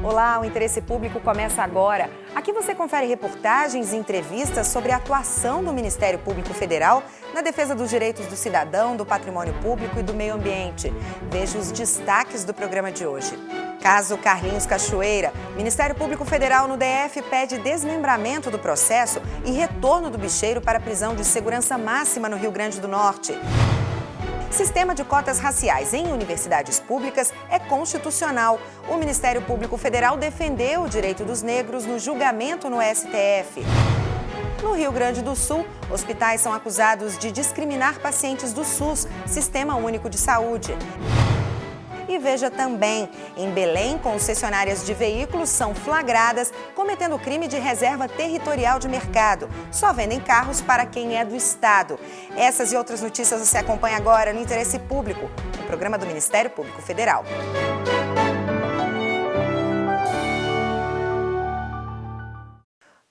Olá, o Interesse Público começa agora. Aqui você confere reportagens e entrevistas sobre a atuação do Ministério Público Federal na defesa dos direitos do cidadão, do patrimônio público e do meio ambiente. Veja os destaques do programa de hoje. Caso Carlinhos Cachoeira, Ministério Público Federal no DF pede desmembramento do processo e retorno do bicheiro para a prisão de segurança máxima no Rio Grande do Norte. Sistema de cotas raciais em universidades públicas é constitucional. O Ministério Público Federal defendeu o direito dos negros no julgamento no STF. No Rio Grande do Sul, hospitais são acusados de discriminar pacientes do SUS, Sistema Único de Saúde. E veja também, em Belém, concessionárias de veículos são flagradas cometendo crime de reserva territorial de mercado. Só vendem carros para quem é do Estado. Essas e outras notícias você acompanha agora no Interesse Público, no programa do Ministério Público Federal.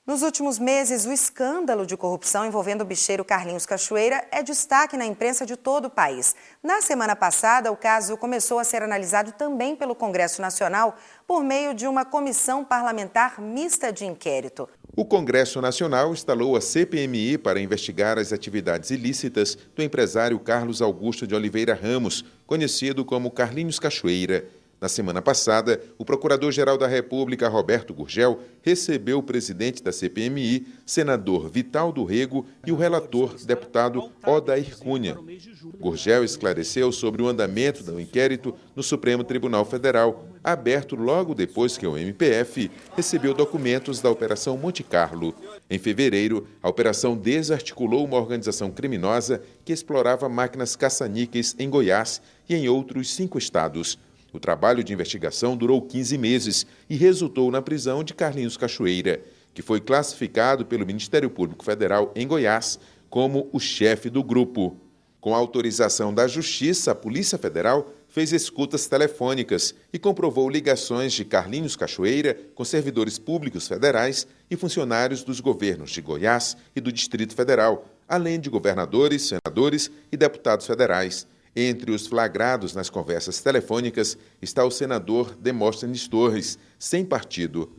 Nos últimos meses, o escândalo de corrupção envolvendo o bicheiro Carlinhos Cachoeira é destaque na imprensa de todo o país. Na semana passada, o caso começou a ser analisado também pelo Congresso Nacional por meio de uma comissão parlamentar mista de inquérito. O Congresso Nacional instalou a CPMI para investigar as atividades ilícitas do empresário Carlos Augusto de Oliveira Ramos, conhecido como Carlinhos Cachoeira. Na semana passada, o Procurador-Geral da República, Roberto Gurgel, recebeu o presidente da CPMI, senador Vital do Rego, e o relator, deputado Odair Cunha. Gurgel esclareceu sobre o andamento do inquérito no Supremo Tribunal Federal, aberto logo depois que o MPF recebeu documentos da Operação Monte Carlo. Em fevereiro, a operação desarticulou uma organização criminosa que explorava máquinas caça-níqueis em Goiás e em outros 5 estados. O trabalho de investigação durou 15 meses e resultou na prisão de Carlinhos Cachoeira, que foi classificado pelo Ministério Público Federal em Goiás como o chefe do grupo. Com a autorização da Justiça, a Polícia Federal fez escutas telefônicas e comprovou ligações de Carlinhos Cachoeira com servidores públicos federais e funcionários dos governos de Goiás e do Distrito Federal, além de governadores, senadores e deputados federais. Entre os flagrados nas conversas telefônicas está o senador Demóstenes Torres, sem partido.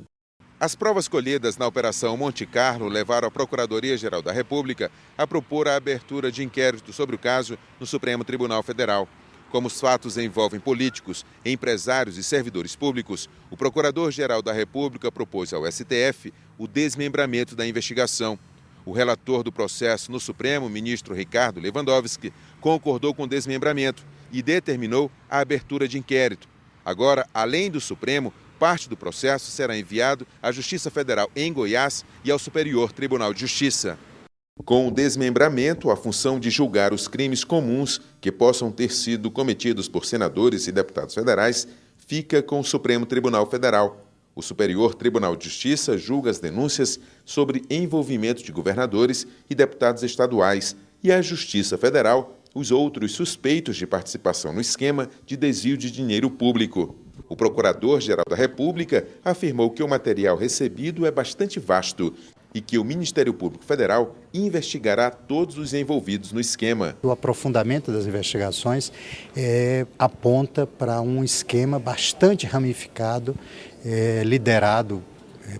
As provas colhidas na Operação Monte Carlo levaram a Procuradoria-Geral da República a propor a abertura de inquérito sobre o caso no Supremo Tribunal Federal. Como os fatos envolvem políticos, empresários e servidores públicos, o Procurador-Geral da República propôs ao STF o desmembramento da investigação. O relator do processo no Supremo, ministro Ricardo Lewandowski, concordou com o desmembramento e determinou a abertura de inquérito. Agora, além do Supremo, parte do processo será enviado à Justiça Federal em Goiás e ao Superior Tribunal de Justiça. Com o desmembramento, a função de julgar os crimes comuns que possam ter sido cometidos por senadores e deputados federais fica com o Supremo Tribunal Federal. O Superior Tribunal de Justiça julga as denúncias sobre envolvimento de governadores e deputados estaduais e a Justiça Federal os outros suspeitos de participação no esquema de desvio de dinheiro público. O Procurador-Geral da República afirmou que o material recebido é bastante vasto e que o Ministério Público Federal investigará todos os envolvidos no esquema. O aprofundamento das investigações aponta para um esquema bastante ramificado, liderado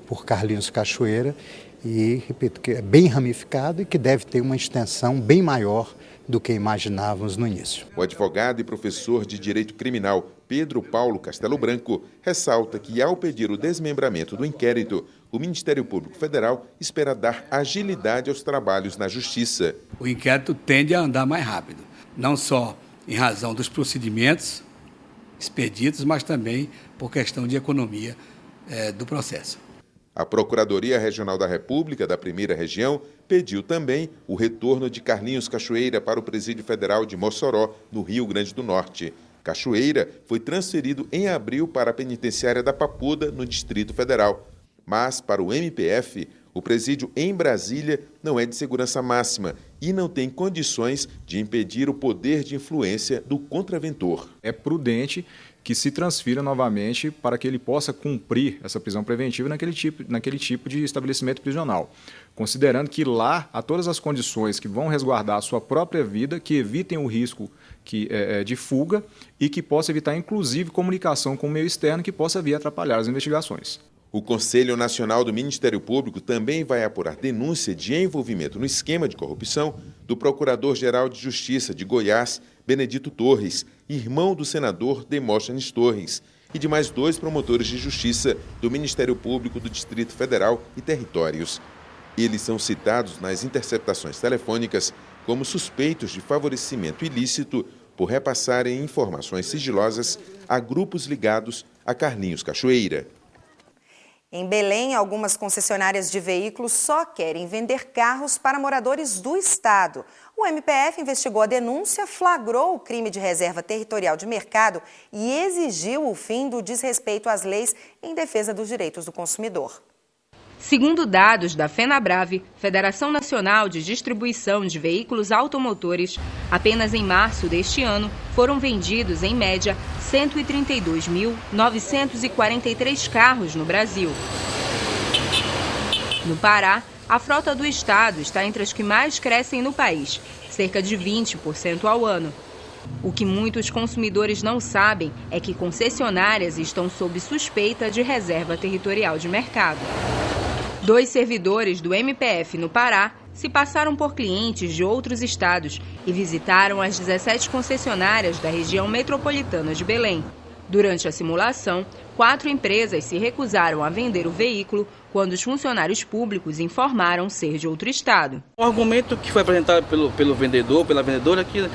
por Carlinhos Cachoeira e, repito, que é bem ramificado e que deve ter uma extensão bem maior do que imaginávamos no início. O advogado e professor de Direito Criminal Pedro Paulo Castelo Branco ressalta que, ao pedir o desmembramento do inquérito, o Ministério Público Federal espera dar agilidade aos trabalhos na Justiça. O inquérito tende a andar mais rápido, não só em razão dos procedimentos expedidos, mas também por questão de economia do processo. A Procuradoria Regional da República da Primeira Região pediu também o retorno de Carlinhos Cachoeira para o Presídio Federal de Mossoró, no Rio Grande do Norte. Cachoeira foi transferido em abril para a penitenciária da Papuda, no Distrito Federal. Mas, para o MPF, O presídio em Brasília não é de segurança máxima e não tem condições de impedir o poder de influência do contraventor. É prudente que se transfira novamente para que ele possa cumprir essa prisão preventiva naquele tipo de estabelecimento prisional, considerando que lá há todas as condições que vão resguardar a sua própria vida, que evitem o risco de fuga e que possa evitar, inclusive, comunicação com o meio externo que possa vir atrapalhar as investigações. O Conselho Nacional do Ministério Público também vai apurar denúncia de envolvimento no esquema de corrupção do Procurador-Geral de Justiça de Goiás, Benedito Torres, irmão do senador Demóstenes Torres, e de mais 2 promotores de justiça do Ministério Público do Distrito Federal e Territórios. Eles são citados nas interceptações telefônicas como suspeitos de favorecimento ilícito por repassarem informações sigilosas a grupos ligados a Carlinhos Cachoeira. Em Belém, algumas concessionárias de veículos só querem vender carros para moradores do estado. O MPF investigou a denúncia, flagrou o crime de reserva territorial de mercado e exigiu o fim do desrespeito às leis em defesa dos direitos do consumidor. Segundo dados da FenaBrave, Federação Nacional de Distribuição de Veículos Automotores, apenas em março deste ano foram vendidos, em média, 132.943 carros no Brasil. No Pará, a frota do estado está entre as que mais crescem no país, cerca de 20% ao ano. O que muitos consumidores não sabem é que concessionárias estão sob suspeita de reserva territorial de mercado. 2 servidores do MPF no Pará se passaram por clientes de outros estados e visitaram as 17 concessionárias da região metropolitana de Belém. Durante a simulação, 4 empresas se recusaram a vender o veículo quando os funcionários públicos informaram ser de outro estado. O argumento que foi apresentado pelo vendedor, pela vendedora, é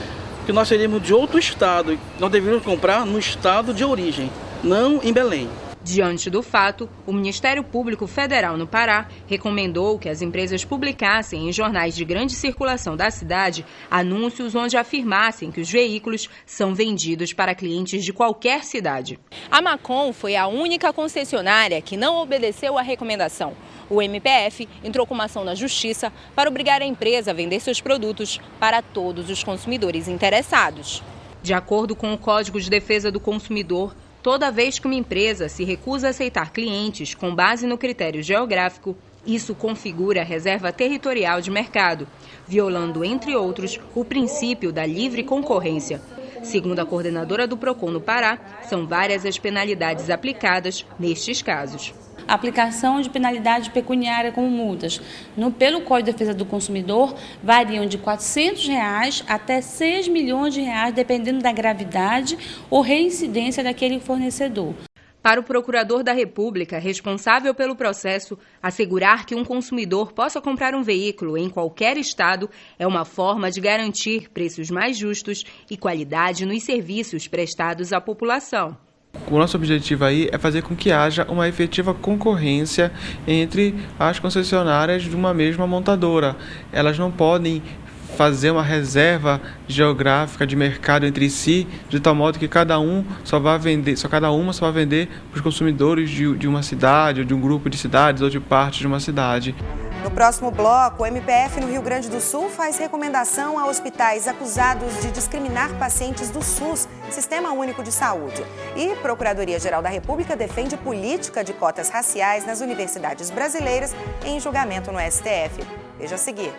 que nós seríamos de outro estado e nós deveríamos comprar no estado de origem, não em Belém. Diante do fato, o Ministério Público Federal no Pará recomendou que as empresas publicassem em jornais de grande circulação da cidade anúncios onde afirmassem que os veículos são vendidos para clientes de qualquer cidade. A Macon foi a única concessionária que não obedeceu à recomendação. O MPF entrou com uma ação na Justiça para obrigar a empresa a vender seus produtos para todos os consumidores interessados. De acordo com o Código de Defesa do Consumidor, toda vez que uma empresa se recusa a aceitar clientes com base no critério geográfico, isso configura reserva territorial de mercado, violando, entre outros, o princípio da livre concorrência. Segundo a coordenadora do PROCON no Pará, são várias as penalidades aplicadas nestes casos. A aplicação de penalidade pecuniária como multas pelo Código de Defesa do Consumidor variam de R$ 400 até R$ 6 milhões, dependendo da gravidade ou reincidência daquele fornecedor. Para o procurador da República, responsável pelo processo, assegurar que um consumidor possa comprar um veículo em qualquer estado é uma forma de garantir preços mais justos e qualidade nos serviços prestados à população. O nosso objetivo aí é fazer com que haja uma efetiva concorrência entre as concessionárias de uma mesma montadora. Elas não podem fazer uma reserva geográfica de mercado entre si, de tal modo que cada uma só vai vender para os consumidores de uma cidade, ou de um grupo de cidades, ou de parte de uma cidade. No próximo bloco, o MPF no Rio Grande do Sul faz recomendação a hospitais acusados de discriminar pacientes do SUS, Sistema Único de Saúde. E Procuradoria-Geral da República defende política de cotas raciais nas universidades brasileiras em julgamento no STF. Veja a seguir.